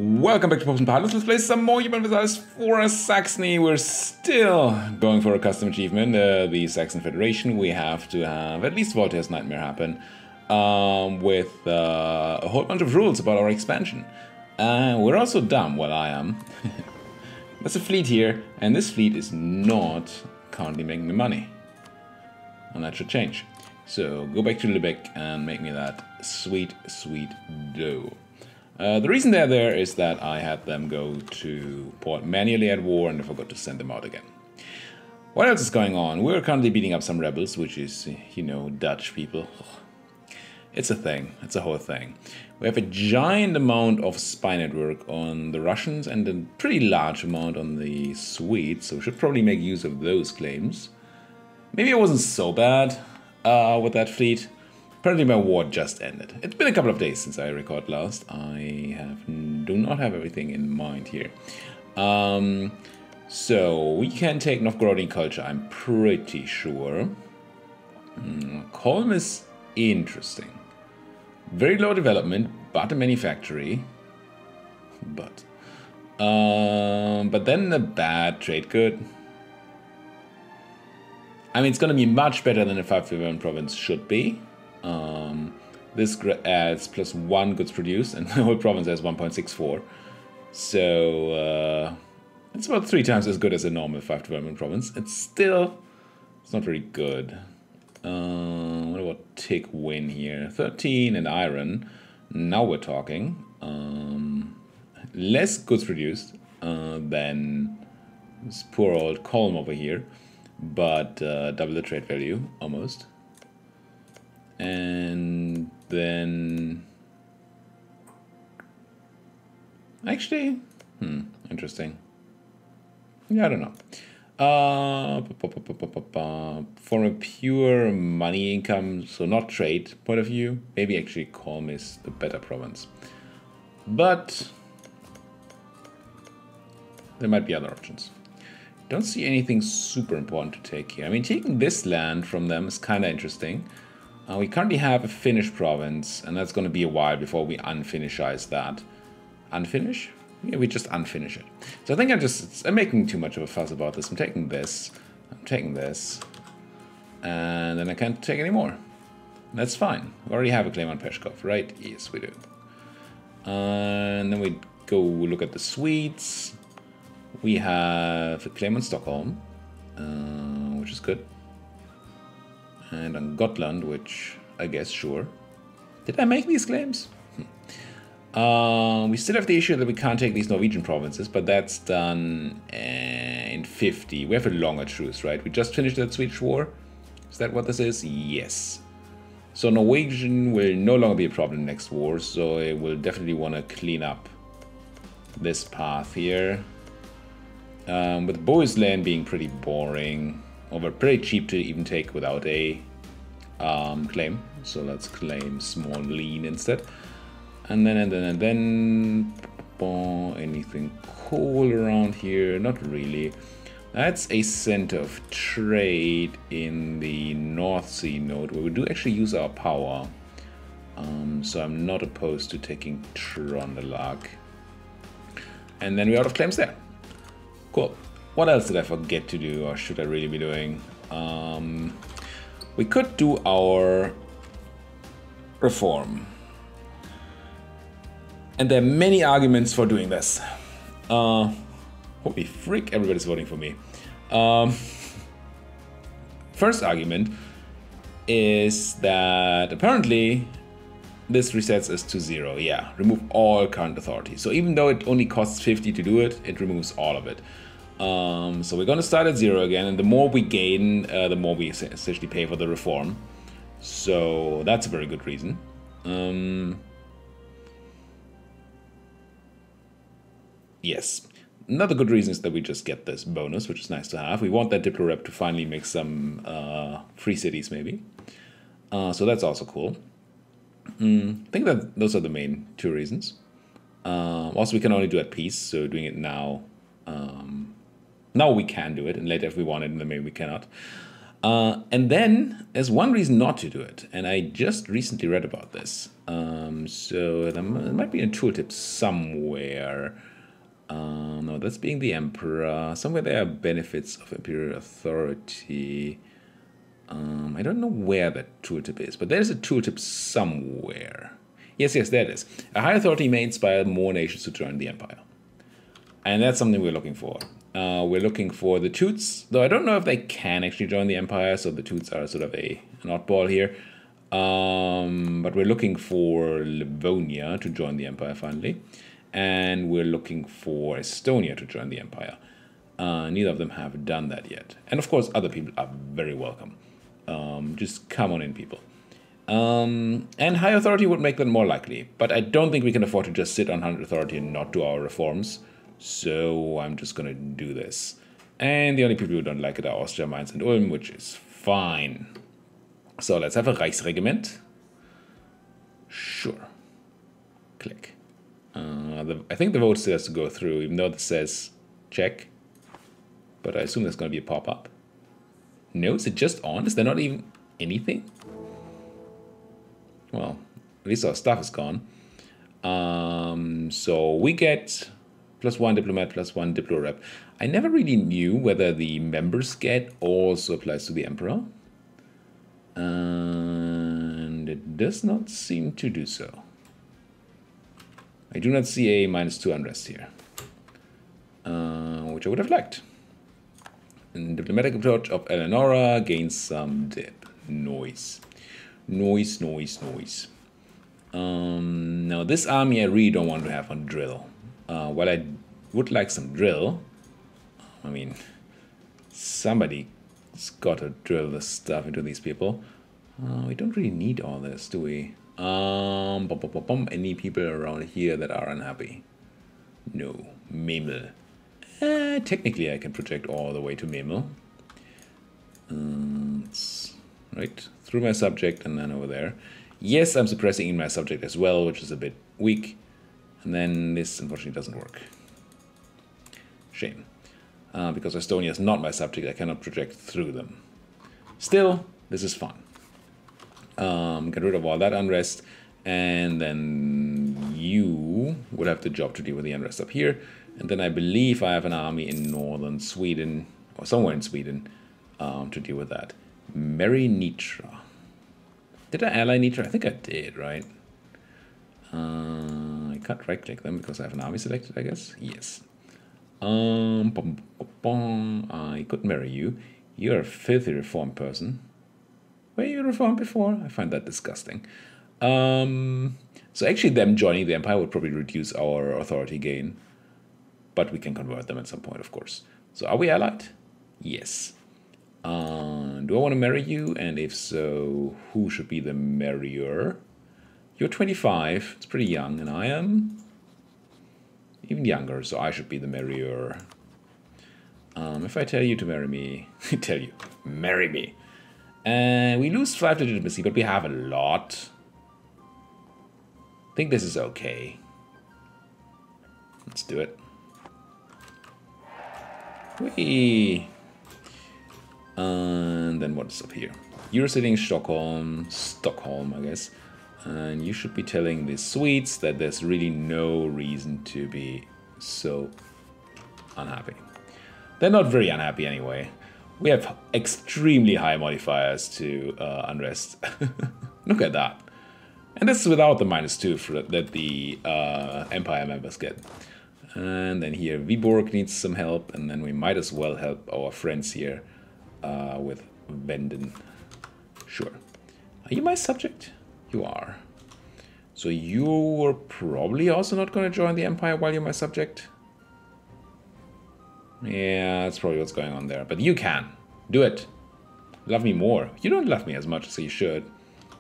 Welcome back to Pops and Pilots. Let's play some more Europa Universalis IV Saxony. We're still going for a custom achievement, the Saxon Federation. We have to have at least Voltaire's nightmare happen with a whole bunch of rules about our expansion. We're also dumb, well I am. There's a fleet here, and this fleet is not currently making me money. And that should change. So go back to Lübeck and make me that sweet, sweet dough. The reason they're there is that I had them go to port manually at war and I forgot to send them out again. What else is going on? We're currently beating up some rebels, which is, you know, Dutch people. It's a thing. It's a whole thing. We have a giant amount of spy network on the Russians and a pretty large amount on the Swedes, so we should probably make use of those claims. Maybe it wasn't so bad with that fleet. Apparently my war just ended. It's been a couple of days since I recorded last. I do not have everything in mind here. So we can take Novgorodian culture, I'm pretty sure. Kolm is interesting. Very low development, but a manufactory. But then a bad trade good. I mean, it's gonna be much better than a 5-1 province should be. This adds +1 goods produced, and the whole province has 1.64. So it's about 3 times as good as a normal 5-1 province. It's not very good. What about tick win here? 13 and iron. Now we're talking. Less goods produced than this poor old Kolm over here, but double the trade value almost. And then, actually, interesting. Yeah, I don't know. From a pure money income, so not trade point of view, maybe actually Kolm is the better province. But there might be other options. Don't see anything super important to take here. I mean, taking this land from them is kind of interesting. We currently have a Finnish province, and that's going to be a while before we unfinishize that. Unfinish? Yeah, we just unfinish it. So I think I'm making too much of a fuss about this. I'm taking this, and then I can't take any more. That's fine. We already have a claim on Peshkov, right? Yes, we do. And then we go look at the Swedes. We have a claim on Stockholm, which is good. And on Gotland, which I guess, sure. Did I make these claims? We still have the issue that we can't take these Norwegian provinces, but that's done in 50. We have a longer truce, right? We just finished that Swedish war. Is that what this is? Yes. So Norwegian will no longer be a problem next war, so it will definitely want to clean up this path here. With Bohuslän being pretty boring. Over pretty cheap to even take without a claim. So let's claim small lean instead. And then anything cool around here? Not really. That's a center of trade in the North Sea node where we do actually use our power. So I'm not opposed to taking Trondelag. And then we're out of claims there. Cool. What else did I forget to do, or should I really be doing? We could do our reform. And there are many arguments for doing this. Holy frick, everybody's voting for me. First argument is that apparently this resets us to 0. Yeah, remove all current authority. So even though it only costs 50 to do it, it removes all of it. So we're going to start at 0 again, and the more we gain, the more we essentially pay for the reform. So that's a very good reason. Yes. Another good reason is that we just get this bonus, which is nice to have. We want that Diplo rep to finally make some free cities, maybe. So that's also cool. I think that those are the main 2 reasons. Also, we can only do it at peace, so doing it now... now we can do it, and later if we want it, then maybe we cannot. And then there's one reason not to do it, and I just recently read about this. So there might be a tooltip somewhere. No, that's being the emperor. Somewhere there are benefits of imperial authority. I don't know where that tooltip is, but there's a tooltip somewhere. Yes, there it is. A high authority may inspire more nations to join the empire. And that's something we're looking for. We're looking for the Teuts, though I don't know if they can actually join the empire, so the Teuts are sort of an oddball here. But we're looking for Livonia to join the empire finally. And we're looking for Estonia to join the empire. Neither of them have done that yet. And of course, other people are very welcome. Just come on in, people. And high authority would make that more likely. But I don't think we can afford to just sit on 100 authority and not do our reforms. So I'm just going to do this. And the only people who don't like it are Austria, Mainz, and Ulm, which is fine. So let's have a Reichsregiment. Sure. Click. I think the vote still has to go through, even though it says check. But I assume there's going to be a pop-up. No, is it just on? Is there not even anything? Well, at least our stuff is gone. So we get +1 diplomat, +1 diplo rep. I never really knew whether the members get also applies to the emperor. And it does not seem to do so. I do not see a -2 unrest here, which I would have liked. And diplomatic approach of Eleonora gains some dip. Noise. Now this army I really don't want to have on drill. While I would like some drill, I mean, somebody's got to drill this stuff into these people. We don't really need all this, do we? Any people around here that are unhappy? No. Memel. Technically I can project all the way to Memel. Right, through my subject and then over there. Yes, I'm suppressing in my subject as well, which is a bit weak. And then this unfortunately doesn't work. Shame. Because Estonia is not my subject, I cannot project through them. Still, this is fun. Get rid of all that unrest, and then you would have the job to deal with the unrest up here. And then I believe I have an army in northern Sweden, or somewhere in Sweden, to deal with that. Marry Nitra. Did I ally Nitra? I think I did, right? I can't right-click them because I have an army selected, I guess. Yes. I could marry you. You're a filthy reformed person. Were you reformed before? I find that disgusting. So actually them joining the empire would probably reduce our authority gain. But we can convert them at some point, of course. So are we allied? Yes. Do I want to marry you? And if so, who should be the marrier? You're 25. It's pretty young. And I am even younger, so I should be the marrier. If I tell you to marry me, marry me. And we lose 5 legitimacy, but we have a lot. I think this is okay. Let's do it. Whee! And then what's up here? You're sitting Stockholm, I guess. And you should be telling the Swedes that there's really no reason to be so unhappy. They're not very unhappy anyway. We have extremely high modifiers to unrest. Look at that. And this is without the -2 that the Empire members get. And then here, Viborg needs some help, and then we might as well help our friends here with Venden. Sure. Are you my subject? You are. So you're probably also not going to join the Empire while you're my subject? Yeah, that's probably what's going on there. But you can. Do it. Love me more. You don't love me as much as you should.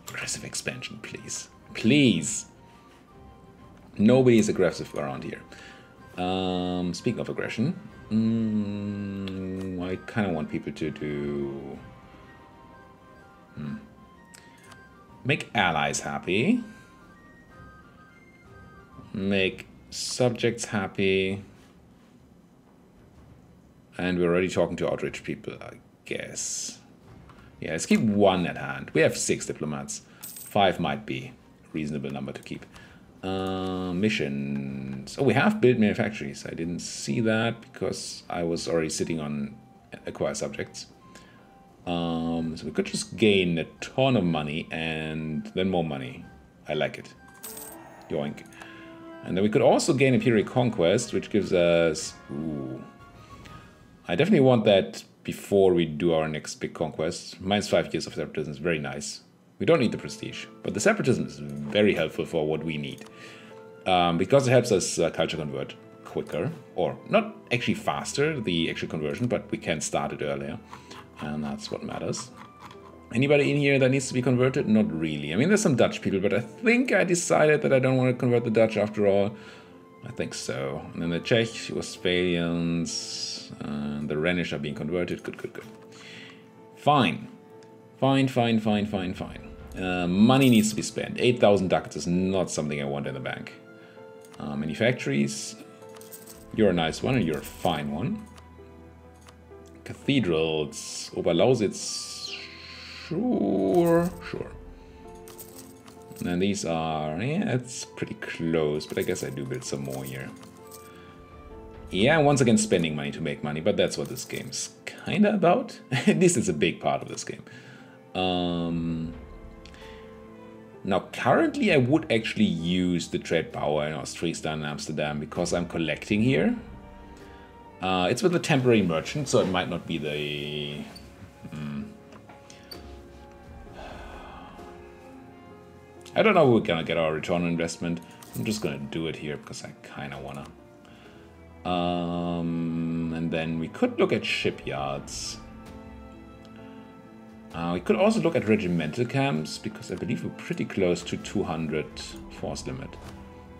Aggressive expansion, please. Please. Nobody is aggressive around here. Speaking of aggression, I kind of want people to do... Make allies happy. Make subjects happy. And we're already talking to outraged people, I guess. Yeah, let's keep 1 at hand. We have 6 diplomats. 5 might be a reasonable number to keep. Missions. Oh, we have built manufactories. I didn't see that because I was already sitting on acquire subjects. So we could just gain a ton of money and then more money. I like it. Yoink. And then we could also gain Imperial Conquest, which gives us... Ooh. I definitely want that before we do our next big conquest. Minus 5 years of separatism is very nice. We don't need the prestige, but the separatism is very helpful for what we need. Because it helps us culture convert quicker, or not actually faster, the actual conversion, but we can start it earlier. And that's what matters. Anybody in here that needs to be converted? Not really. I mean, there's some Dutch people, but I think I decided that I don't want to convert the Dutch after all. I think so. And then the Czech, Westphalians, the Rhenish are being converted. Good, good, good. Fine. Fine. Money needs to be spent. 8,000 ducats is not something I want in the bank. Manufactories. You're a nice one and you're a fine one. Cathedrals. Oberlausitz. Sure. And then these are, yeah, it's pretty close, but I guess I do build some more here. Yeah, once again spending money to make money, but that's what this game's kind of about. This is a big part of this game. Now, currently I would actually use the trade power in Austria and Amsterdam because I'm collecting here. It's with a temporary merchant, so it might not be the... I don't know if we're gonna get our return on investment. I'm just gonna do it here because I kind of wanna. And then we could look at shipyards. We could also look at regimental camps because I believe we're pretty close to 200 force limit.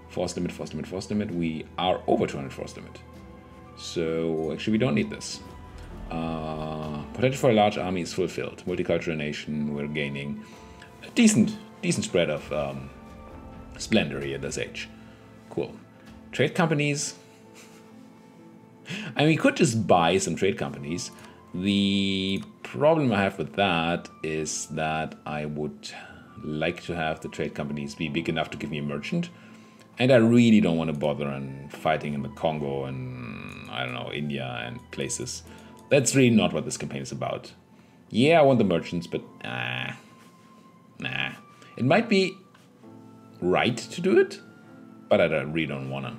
Force limit. We are over 200 force limit. So actually we don't need this. Potential for a large army is fulfilled. Multicultural nation, we're gaining a decent spread of splendor here at this age. Cool. Trade companies. I mean, we could just buy some trade companies. The problem I have with that is that I would like to have the trade companies be big enough to give me a merchant. And I really don't want to bother on fighting in the Congo and, I don't know, India and places. That's really not what this campaign is about. Yeah, I want the merchants, but nah. It might be right to do it, but I really don't want to.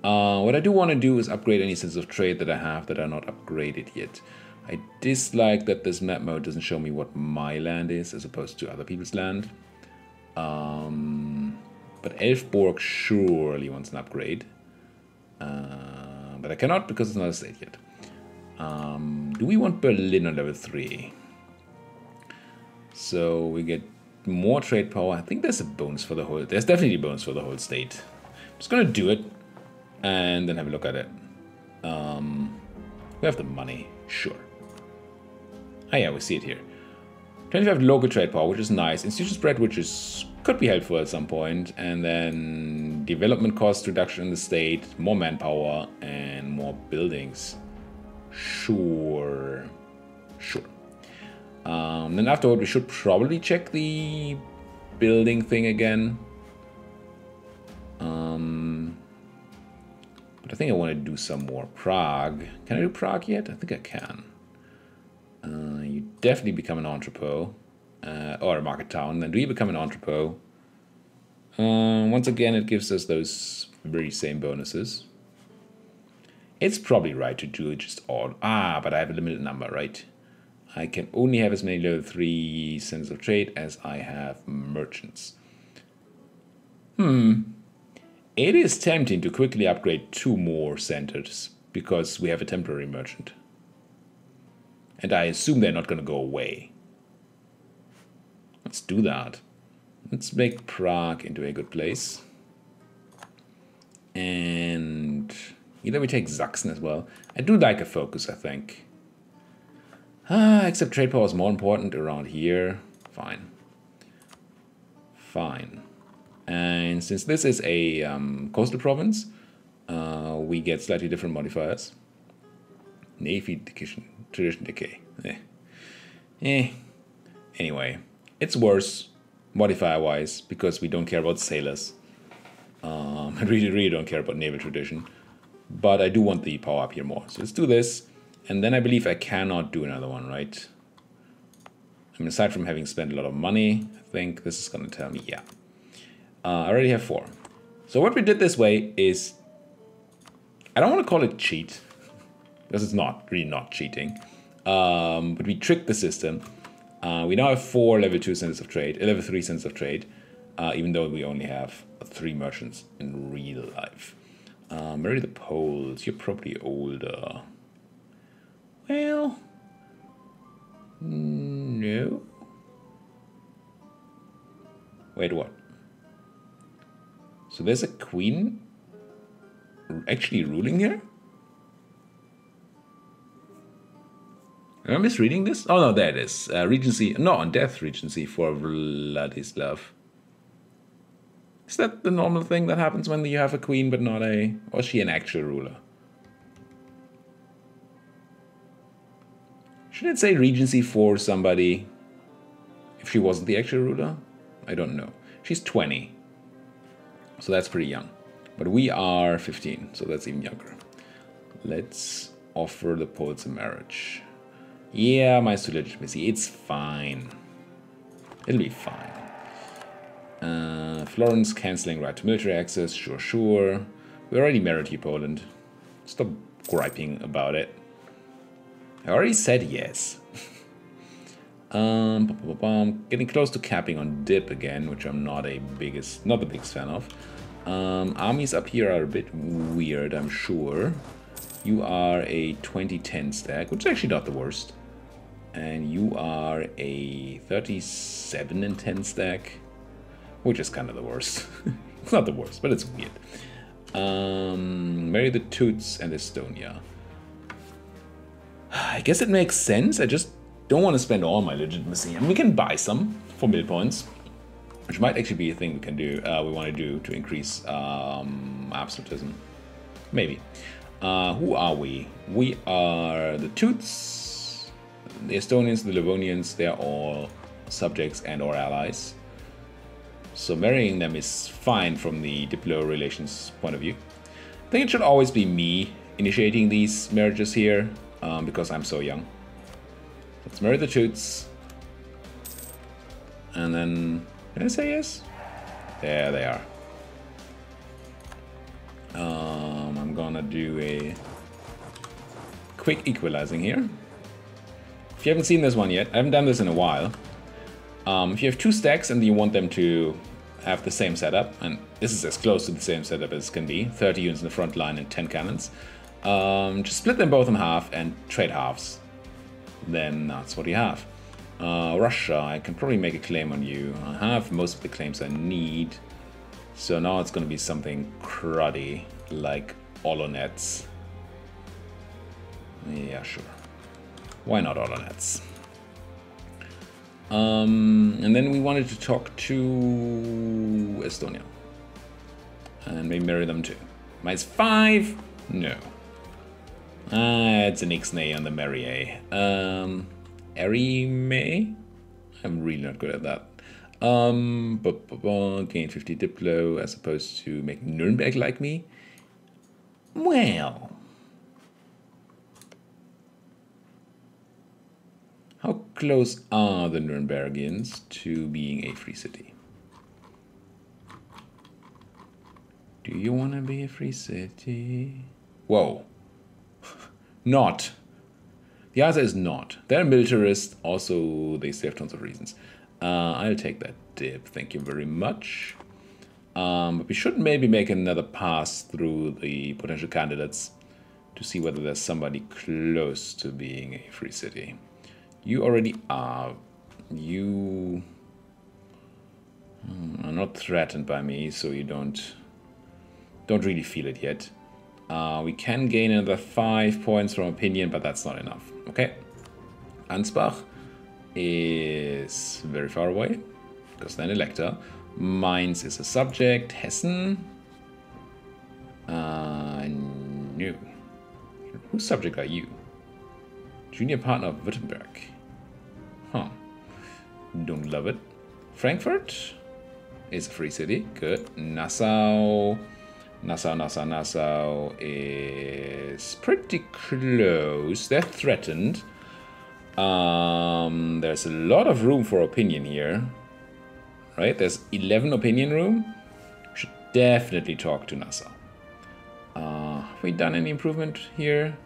What I do want to do is upgrade any sense of trade that I have that are not upgraded yet. I dislike that this map mode doesn't show me what my land is as opposed to other people's land. But Elfborg surely wants an upgrade. But I cannot because it's not a state yet. Do we want Berlin on level 3? So we get more trade power. I think there's a bonus for the whole... There's definitely a bonus for the whole state. I'm just going to do it and then have a look at it. We have the money, sure. Ah yeah, we see it here. 25 local trade power, which is nice. Institution spread, which could be helpful at some point. And then development cost reduction in the state, more manpower, and more buildings. Sure. Then afterward, we should probably check the building thing again. But I think I want to do some more Prague. Can I do Prague yet? I think I can. You definitely become an entrepot. Or a market town. Then do you become an entrepot? Once again, it gives us those very same bonuses. It's probably right to do just all. But I have a limited number, right? I can only have as many level 3 centers of trade as I have merchants. It is tempting to quickly upgrade 2 more centers because we have a temporary merchant. And I assume they're not going to go away. Let's do that. Let's make Prague into a good place. And either we take Saxon as well. I do like a focus, I think. Except trade power is more important around here. Fine. And since this is a coastal province, we get slightly different modifiers. Navy tradition decay. Anyway, it's worse, modifier-wise, because we don't care about sailors. I really don't care about naval tradition. But I do want the power up here more. So let's do this. And then I believe I cannot do another one, right? I mean, aside from having spent a lot of money, I think this is going to tell me, yeah. I already have 4. So what we did this way is, I don't want to call it cheat, because it's really not cheating. But we tricked the system. We now have 4 level 2 centers of trade, level 3 centers of trade, even though we only have 3 merchants in real life. Marry the Poles, you're probably older. Well, no. Wait, what? So there's a queen actually ruling here? Am I misreading this? Oh no, there it is. Regency, no, on death regency for Vladislav. Is that the normal thing that happens when you have a queen but not a... Or is she an actual ruler? Should it say regency for somebody if she wasn't the actual ruler? I don't know. She's 20. So that's pretty young. But we are 15, so that's even younger. Let's offer the Poles a marriage. Yeah, Maestro legitimacy. It's fine. It'll be fine. Florence cancelling right to military access. Sure. We already married you, Poland. Stop griping about it. I already said yes. Getting close to capping on dip again, which I'm not the biggest fan of. Armies up here are a bit weird, I'm sure. You are a 2010 stack, which is actually not the worst. And you are a 37 and 10 stack, which is kind of the worst. It's not the worst, but it's weird. Marry the Toots and Estonia. I guess it makes sense. I just don't want to spend all my legitimacy. And we can buy some for mill points, which might actually be a thing we can do. We want to do to increase absolutism. Maybe. Who are we? We are the Toots, the Estonians, the Livonians. They're all subjects and or allies. So marrying them is fine from the diplo relations point of view. I think it should always be me initiating these marriages here, because I'm so young. Let's marry the Toots. And then, did I say yes? There they are. I'm gonna do a quick equalizing here. If you haven't seen this one yet, I haven't done this in a while. If you have 2 stacks and you want them to have the same setup, and this is as close to the same setup as can be, 30 units in the front line and 10 cannons, just split them both in half and trade halves. Then that's what you have. Russia, I can probably make a claim on you. I have most of the claims I need. So now it's going to be something cruddy, like Olonets. Yeah, sure. Why not Olonets? And then we wanted to talk to Estonia. And maybe marry them too. Minus 5? No. It's an Ixnay on the Marrier. Arime? I'm really not good at that. Gain 50 Diplo as opposed to make Nuremberg like me? Well. How close are the Nurembergians to being a free city? Do you want to be a free city? Whoa. Not. The answer is not. They're militarist. Also, they still have tons of reasons. I'll take that dip. Thank you very much. But we should maybe make another pass through the potential candidates to see whether there's somebody close to being a free city. You already are. You are not threatened by me, so you don't really feel it yet. We can gain another 5 points from opinion, but that's not enough. Okay. Ansbach is very far away, because then elector. Mainz is a subject. Hessen. No. Whose subject are you? Junior partner of Württemberg. Huh. Don't love it. Frankfurt is a free city. Good. Nassau is pretty close. They're threatened. There's a lot of room for opinion here. Right? There's 11 opinion room. Should definitely talk to Nassau. Have we done any improvement here?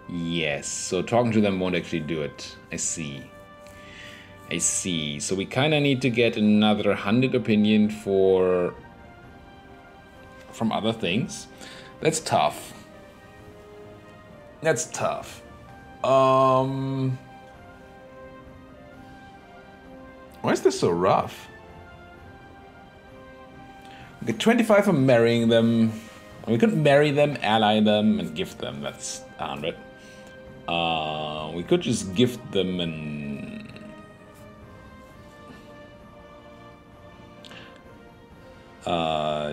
Yes. So talking to them won't actually do it. I see. So we kind of need to get another 100 opinion from other things. That's tough. Why is this so rough? We get 25 for marrying them. We could marry them, ally them, and gift them. That's 100. We could just gift them and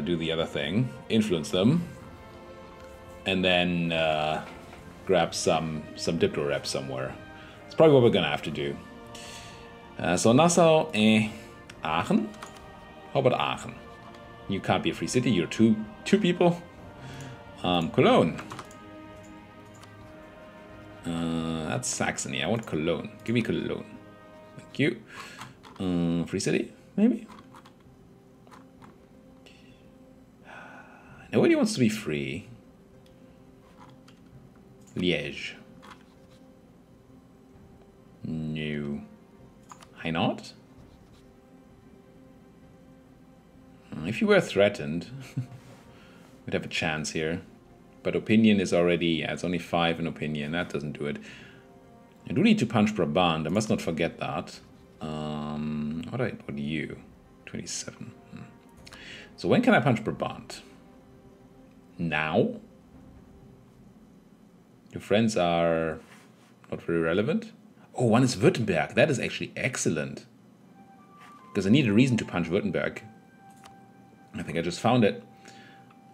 do the other thing, influence them, and then grab some diplo reps somewhere. It's probably what we're gonna have to do. So Nassau, Aachen. How about Aachen? You can't be a free city. You're two people. Cologne. That's Saxony. I want Cologne. Give me Cologne. Thank you. Free city, maybe. Nobody wants to be free. Liège. No. Hainaut? If you were threatened, we'd have a chance here. But opinion is already, yeah, it's only 5 in opinion. That doesn't do it. I do need to punch Brabant. I must not forget that. What do you? 27. So when can I punch Brabant? Now? Your friends are not very relevant. Oh, one is Württemberg. That is actually excellent. Because I need a reason to punch Württemberg. I think I just found it.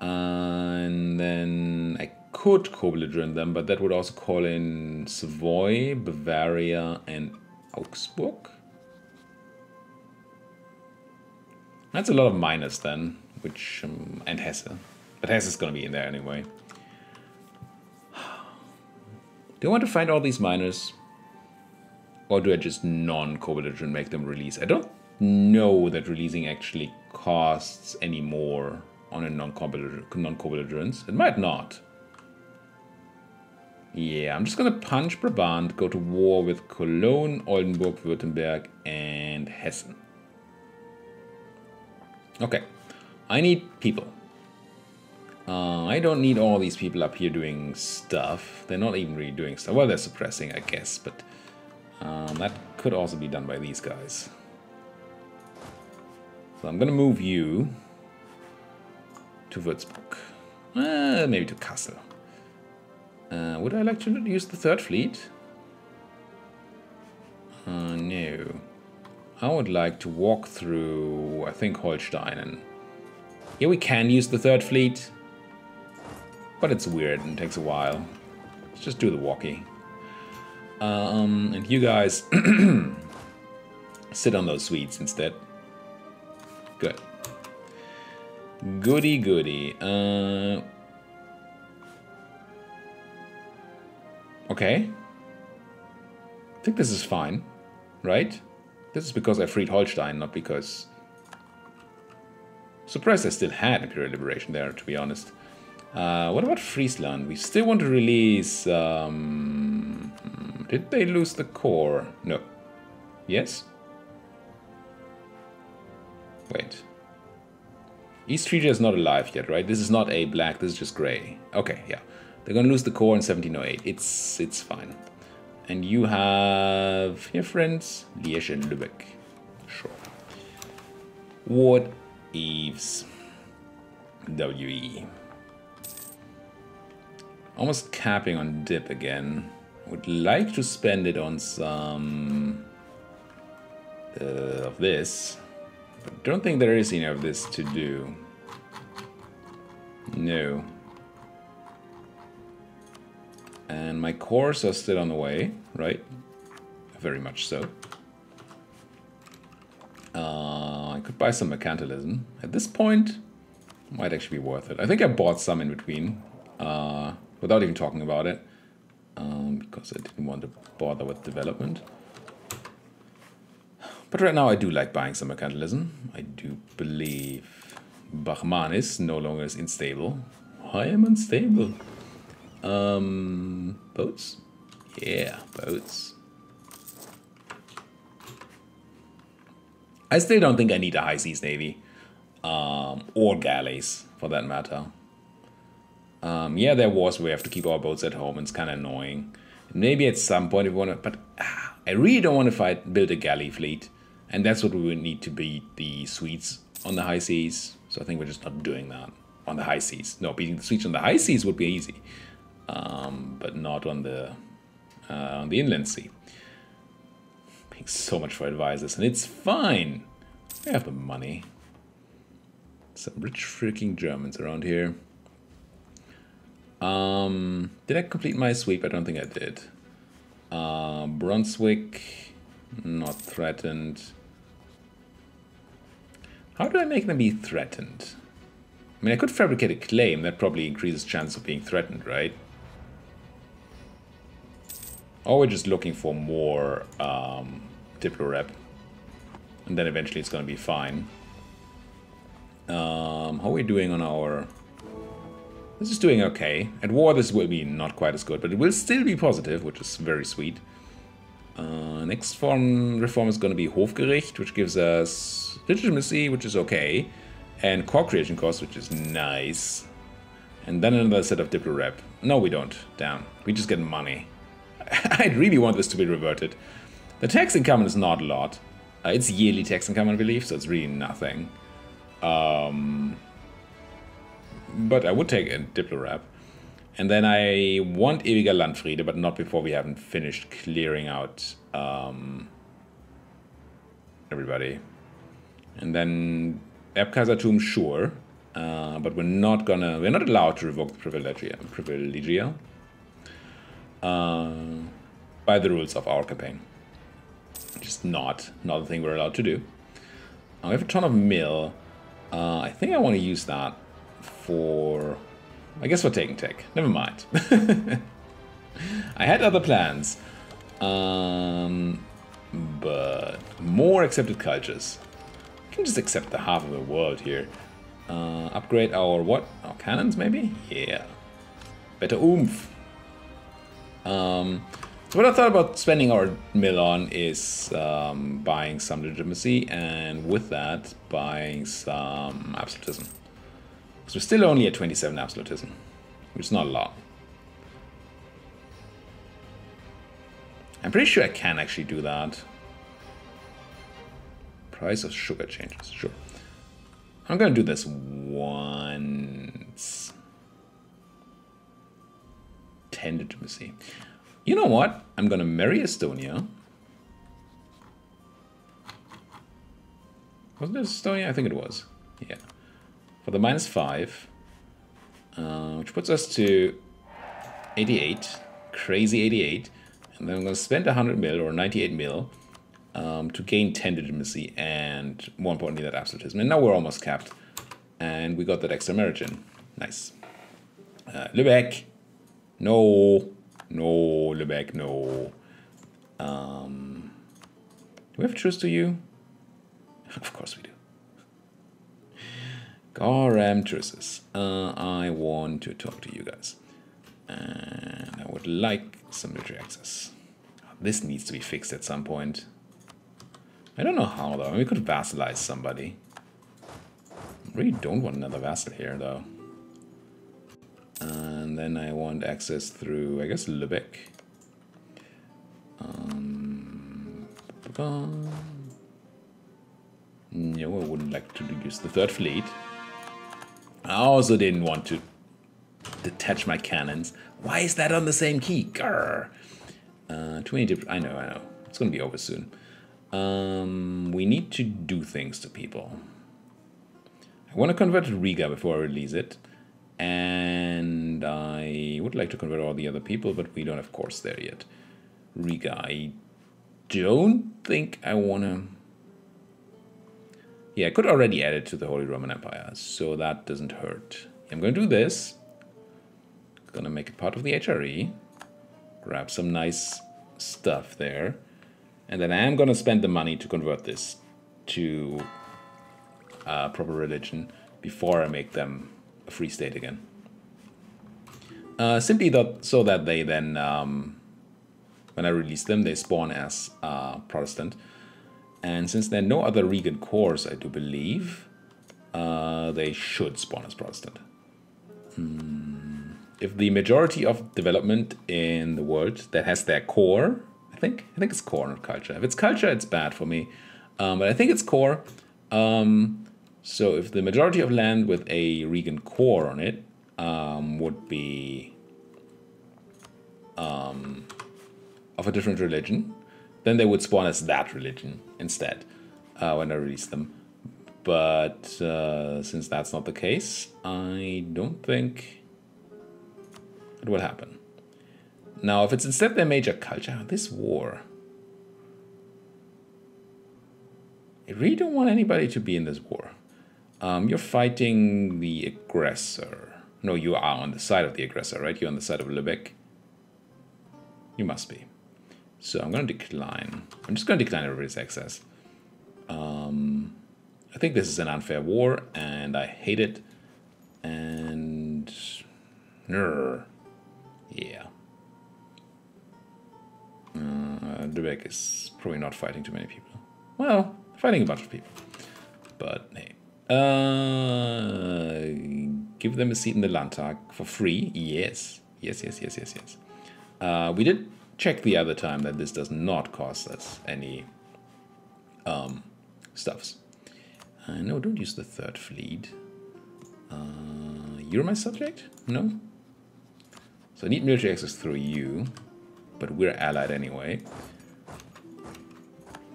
And then I could co-belligerent them, but that would also call in Savoy, Bavaria, and Augsburg. That's a lot of minus then, which and Hesse. But Hesse is going to be in there anyway. Do I want to find all these minors? Or do I just non-co-belligerent make them release? I don't know that releasing actually costs any more on a non-co-belligerence. It might not. Yeah, I'm just going to punch Brabant, go to war with Cologne, Oldenburg, Württemberg, and Hessen. Okay, I need people. I don't need all these people up here doing stuff. They're not even really doing stuff. Well, they're suppressing, I guess, but that could also be done by these guys. So I'm going to move you to Würzburg. Maybe to Kassel. Would I like to use the 3rd fleet? No. I would like to walk through, I think, Holstein. And yeah, we can use the 3rd fleet. But it's weird and takes a while. Let's just do the walkie. And you guys sit on those sweets instead. Good. Goody goody. Okay. I think this is fine, right? This is because I freed Holstein, not because... Surprised I still had Imperial Liberation there, to be honest. What about Friesland? We still want to release... did they lose the core? No. Yes? Wait. East Frisia is not alive yet, right? This is not a black, this is just gray. Okay, yeah. They're gonna lose the core in 1708. It's fine. And you have here, friends, Liège and Lübeck. Sure. What Eves? WE. Almost capping on dip again. Would like to spend it on some of this. But don't think there is any of this to do. No. And my cores are still on the way, right? Very much so. buy some mercantilism. At this point, might actually be worth it. I think I bought some in between, without even talking about it, because I didn't want to bother with development. But right now I do like buying some mercantilism. I do believe Bachmanis no longer is unstable. I am unstable. Boats? Yeah, boats. I still don't think I need a high seas navy. Or galleys, for that matter. Yeah, there are wars where we have to keep our boats at home, and it's kind of annoying. Maybe at some point if we want to, but I really don't want to build a galley fleet. And that's what we would need to beat the Swedes on the high seas. So I think we're just not doing that on the high seas. No, beating the Swedes on the high seas would be easy, but not on the inland sea. Paying so much for advisors, and it's fine. We have the money. Some rich freaking Germans around here. Did I complete my sweep? I don't think I did. Brunswick, not threatened. How do I make them be threatened? I mean, I could fabricate a claim. That probably increases chance of being threatened, right? Or we're just looking for more Diplo rep. And then eventually it's going to be fine. How are we doing on our... This is doing okay. At war this will be not quite as good, but it will still be positive, which is very sweet. Next reform is going to be Hofgericht, which gives us legitimacy, which is okay. And core creation cost, which is nice. And then another set of Diplo rep. No, we don't. Damn. We just get money. I really want this to be reverted. The tax income is not a lot. It's yearly tax income, I believe, so it's really nothing. But I would take a Diplo rep. And then I want Ewiger Landfriede, but not before we haven't finished clearing out everybody. And then Erbkaisertum, sure. But we're not allowed to revoke the privilegia. By the rules of our campaign. Just not a thing we're allowed to do. We have a ton of mill. I think I want to use that for... I guess for taking tech. Never mind. I had other plans. But more accepted cultures. We can just accept the half of the world here. Upgrade our what? Our cannons maybe? Yeah. Better oomph. So what I thought about spending our mill on is buying some legitimacy, and with that buying some absolutism. So we're still only at 27 absolutism, which is not a lot. I'm pretty sure I can actually do that. Price of sugar changes, sure. I'm gonna do this once. 10 legitimacy. You know what? I'm gonna marry Estonia. Wasn't it Estonia? I think it was. Yeah. For the -5, which puts us to 88, crazy 88, and then I'm going to spend 100 mil or 98 mil to gain 10 legitimacy and more importantly that absolutism. And now we're almost capped, and we got that extra margin. Nice. Lübeck, no, Lübeck, no. Do we have truce to you? Of course we do. Garam truces. I want to talk to you guys. And I would like some military access. This needs to be fixed at some point. I don't know how though. I mean, we could vassalize somebody. I really don't want another vassal here though. And then I want access through, I guess, Lübeck. No, I wouldn't like to use the third fleet. I also didn't want to detach my cannons. Why is that on the same key? Grr. Too many different... I know. It's going to be over soon. We need to do things to people. I want to convert to Riga before I release it. And I would like to convert all the other people, but we don't have course there yet. Riga, I don't think I want to... Yeah, I could already add it to the Holy Roman Empire, so that doesn't hurt. I'm going to do this. Gonna make it part of the HRE. Grab some nice stuff there. And then I'm gonna spend the money to convert this to proper religion before I make them a free state again. Simply so that they then, when I release them, they spawn as Protestant. And since there are no other Regan cores, I do believe, they should spawn as Protestant. If the majority of development in the world that has their core, I think it's core, not culture. If it's culture, it's bad for me. But I think it's core. So if the majority of land with a Regan core on it would be of a different religion, then they would spawn as that religion instead when I release them. But since that's not the case, I don't think it will happen. Now, if it's instead their major culture, this war, I really don't want anybody to be in this war. You're fighting the aggressor. No, you are on the side of the aggressor, right? You're on the side of Lübeck. You must be. So I'm going to decline. I'm just going to decline everybody's access. I think this is an unfair war, and I hate it. And yeah. Lübeck is probably not fighting too many people. Well, fighting a bunch of people. But hey. Give them a seat in the Landtag for free. Yes. Yes. We did check the other time that this does not cost us any stuffs. No, don't use the third fleet. You're my subject? No? So I need military access through you, but we're allied anyway.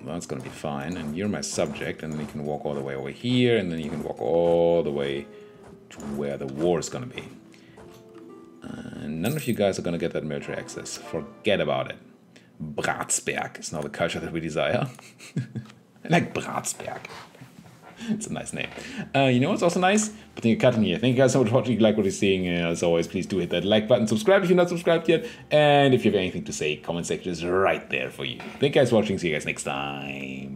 Well, that's gonna be fine, and you're my subject, and then you can walk all the way over here, and then you can walk all the way to where the war is gonna be. None of you guys are gonna get that military access. Forget about it. Bratsberg is now the culture that we desire. I like Bratsberg. It's a nice name. You know what's also nice? Putting a cut in here. Thank you guys so much for watching. If you like what you're seeing, as always, please do hit that like button. Subscribe if you're not subscribed yet. And if you have anything to say, comment section is right there for you. Thank you guys for watching. See you guys next time.